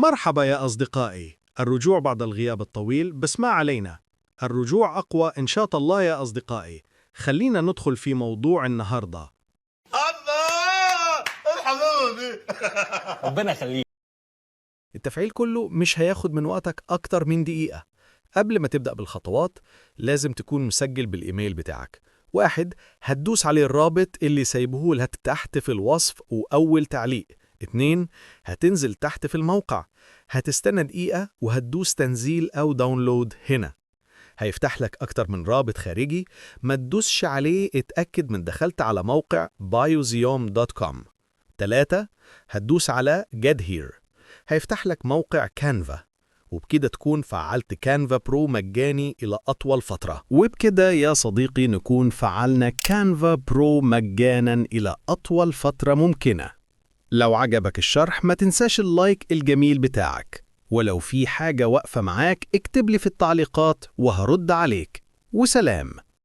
مرحبا يا أصدقائي. الرجوع بعد الغياب الطويل، بس ما علينا. الرجوع أقوى إن شاء الله يا أصدقائي. خلينا ندخل في موضوع النهاردة. الله الحمامي. ربنا يخليك. التفعيل كله مش هياخد من وقتك أكتر من دقيقة. قبل ما تبدأ بالخطوات لازم تكون مسجل بالإيميل بتاعك. 1. هتدوس عليه الرابط اللي سايبه لك تحت في الوصف وأول تعليق. 2. هتنزل تحت في الموقع، هتستنى دقيقة وهتدوس تنزيل أو داونلود هنا. هيفتح لك أكتر من رابط خارجي، ما تدوسش عليه، اتأكد من دخلت على موقع bioziom.com. 3. هتدوس على Get Here، هيفتح لك موقع كانفا، وبكده تكون فعلت كانفا برو مجاني إلى أطول فترة. وبكده يا صديقي نكون فعلنا كانفا برو مجانا إلى أطول فترة ممكنة. لو عجبك الشرح ما تنساش اللايك الجميل بتاعك، ولو في حاجة واقفة معاك اكتب لي في التعليقات وهرد عليك. وسلام.